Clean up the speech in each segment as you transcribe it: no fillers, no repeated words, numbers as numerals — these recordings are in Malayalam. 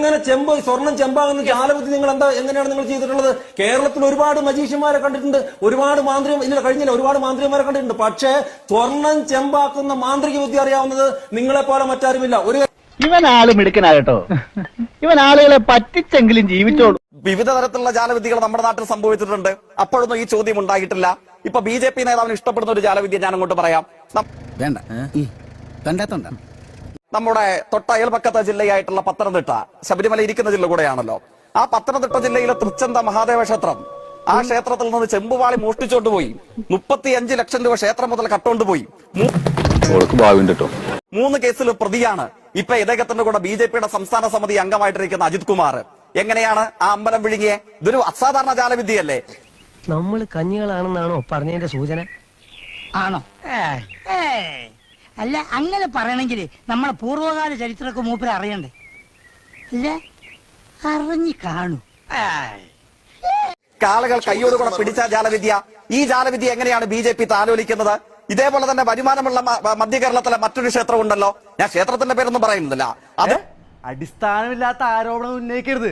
എങ്ങനെ സ്വർണം ചെമ്പാകുന്ന ജാലവിധി എങ്ങനെയാണ് നിങ്ങൾ ചെയ്തിട്ടുള്ളത്? കേരളത്തിൽ ഒരുപാട് മജീഷ്യന്മാരെ കണ്ടിട്ടുണ്ട്, ഒരുപാട് ഒരുപാട് മാന്ത്രികന്മാരെ കണ്ടിട്ടുണ്ട്. പക്ഷേ സ്വർണം ചെമ്പാക്കുന്ന മാന്ത്രിക വിദ്യ അറിയാവുന്നത് നിങ്ങളെ പോലെ മറ്റാരുമില്ല. ഇവൻ ആള് മിടുക്കനാകട്ടോ, ഇവൻ ആളുകളെ പറ്റിച്ചെങ്കിലും ജീവിച്ചോളൂ. വിവിധ തരത്തിലുള്ള ജാലവിദ്യകൾ നമ്മുടെ നാട്ടിൽ സംഭവിച്ചിട്ടുണ്ട്. അപ്പോഴൊന്നും ഈ ചോദ്യം ഉണ്ടായിട്ടില്ല. ഇപ്പൊ BJP നേതാവിന് ഇഷ്ടപ്പെടുന്ന ഒരു ജാലവിദ്യ ഞാൻ അങ്ങോട്ട് പറയാം. നമ്മുടെ തൊട്ട അയൽപക്കത്തെ ജില്ലയായിട്ടുള്ള പത്തനംതിട്ട, ശബരിമല ഇരിക്കുന്ന ജില്ല കൂടെയാണല്ലോ. ആ പത്തനംതിട്ട ജില്ലയിലെ തൃച്ചന്ത മഹാദേവ ക്ഷേത്രം, ആ ക്ഷേത്രത്തിൽ നിന്ന് ചെമ്പുവാളി മോഷ്ടിച്ചോണ്ടുപോയി 35 ലക്ഷം രൂപ ക്ഷേത്രം മുതൽ കട്ടോണ്ടുപോയി. 3 കേസിൽ പ്രതിയാണ് ഇപ്പൊ ഇദ്ദേഹത്തിന്റെ കൂടെ BJPയുടെ സംസ്ഥാന സമിതി അംഗമായിട്ടിരിക്കുന്ന അജിത് കുമാർ. എങ്ങനെയാണ് ആ അമ്പലം വിഴുങ്ങിയെ? ഇതൊരു അസാധാരണ ജാലവിദ്യയല്ലേ? നമ്മൾ കഞ്ഞികളാണെന്നാണോ പറഞ്ഞതിന്റെ സൂചന? ആണോ? അല്ല, അങ്ങനെ പറയണമെങ്കിൽ നമ്മളെ പൂർവ്വകാല ചരിത്രമൊക്കെ മൂപ്പര് അറിയണ്ടേ? അല്ല, അറിഞ്ഞു കാണൂ. കാളുകൾ കയ്യോടുകൂടെ പിടിച്ച ജാലവിദ്യ. ഈ ജാലവിദ്യ എങ്ങനെയാണ് BJP താലോലിക്കുന്നത്? ഇതേപോലെ തന്നെ വരുമാനമുള്ള മധ്യ കേരളത്തിലെ മറ്റൊരു ക്ഷേത്രം ഉണ്ടല്ലോ. ഞാൻ ക്ഷേത്രത്തിന്റെ പേരൊന്നും പറയുന്നില്ല. അത് അടിസ്ഥാനമില്ലാത്ത ആരോപണം ഉന്നയിക്കരുത്.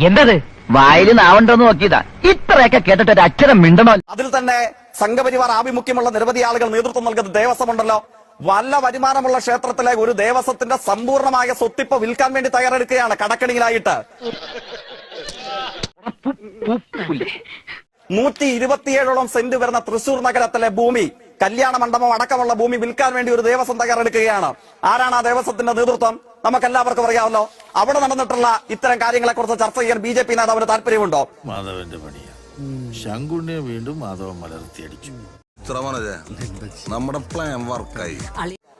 എന്തത് വായിൽ നാവണ്ടോന്ന് നോക്കിയതാ. ഇത്രയൊക്കെ കേട്ടിട്ട് ഒരു അക്ഷരം മിണ്ടണോ? അതിൽ തന്നെ സംഘപരിവാർ ആഭിമുഖ്യമുള്ള നിരവധി ആളുകൾ നേതൃത്വം നൽകുന്ന ദേവസ്വമുണ്ടല്ലോ. വല്ല വരുമാനമുള്ള ക്ഷേത്രത്തിലെ ഒരു ദേവസ്വത്തിന്റെ സമ്പൂർണമായ സ്വത്തിപ്പ് വിൽക്കാൻ വേണ്ടി തയ്യാറെടുക്കുകയാണ് കടക്കണിയിലായിട്ട്. 127ഓളം സെന്റ് വരുന്ന തൃശൂർ നഗരത്തിലെ ഭൂമി, കല്യാണ മണ്ഡപം അടക്കമുള്ള ഭൂമി വിൽക്കാൻ വേണ്ടി ഒരു ദേവസ്വം തയ്യാറെടുക്കുകയാണ്. ആരാണ് ആ ദേവസ്വത്തിന്റെ നേതൃത്വം? നമുക്കെല്ലാവർക്കും അറിയാമല്ലോ. അവിടെ നടന്നിട്ടുള്ള ഇത്തരം കാര്യങ്ങളെ കുറിച്ച് ചർച്ച ചെയ്യാൻ BJP നേതാവിന് താല്പര്യമുണ്ടോ? മാധവന്റെ പണിയാ. ശങ്കുണ്ണിയെ വീണ്ടും മാധവൻ മലർത്തിയടിച്ചു. നമ്മുടെ പ്ലാൻ വർക്കായി.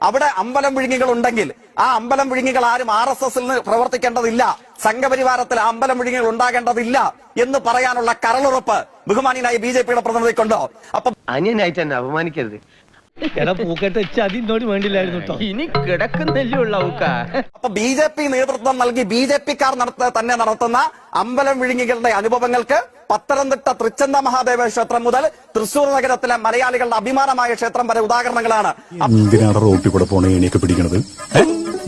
അവിടെ അമ്പലം വിഴുങ്ങികൾ ഉണ്ടെങ്കിൽ ആ അമ്പലം വിഴുങ്ങികൾ ആരും RSSൽ പ്രവർത്തിക്കേണ്ടതില്ല, സംഘപരിവാരത്തിൽ അമ്പലം വിഴുങ്ങികൾ ഉണ്ടാകേണ്ടതില്ല എന്ന് പറയാനുള്ള കരളുറപ്പ് ബഹുമാനിയായ BJPയുടെ പ്രതിനിധിക്കുണ്ടോ? അപ്പൊ അന്യനായിട്ട് എന്നെ അപമാനിക്കരുത്. അതിനോട് വേണ്ടില്ലായിരുന്നു കേട്ടോ. ഇനി കിടക്കുന്നല്ലേ ഉള്ള അപ്പൊ BJP നേതൃത്വം നൽകി BJPക്കാർ തന്നെ നടത്തുന്ന അമ്പലം വിഴുങ്ങികളുടെ അനുഭവങ്ങൾക്ക് പത്തനംതിട്ട തൃച്ചന്ത മഹാദേവ ക്ഷേത്രം മുതൽ തൃശൂർ നഗരത്തിലെ മലയാളികളുടെ അഭിമാനമായ ക്ഷേത്രം വരെ ഉദാഹരണങ്ങളാണ്. റോട്ടിൽ കൂടെ പോണ എണിയൊക്കെ പിടിക്കണത്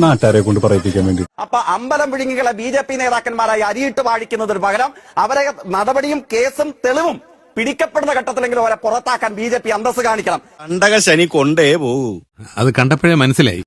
നാട്ടുകാരെ കൊണ്ട് പറയിപ്പിക്കാൻ വേണ്ടി. അപ്പൊ അമ്പലം വിഴുങ്ങികളെ BJP നേതാക്കന്മാരായി അരിയിട്ട് വാഴിക്കുന്നതിന് പകരം അവരെ നടപടിയും കേസും തെളിവും പിടിക്കപ്പെടുന്ന ഘട്ടത്തിലെങ്കിലും അവരെ പുറത്താക്കാൻ BJP അന്തസ് കാണിക്കണം. കണ്ടക ശനി കൊണ്ടേ പോകൂ. അത് കണ്ടപ്പോഴേ മനസ്സിലായി.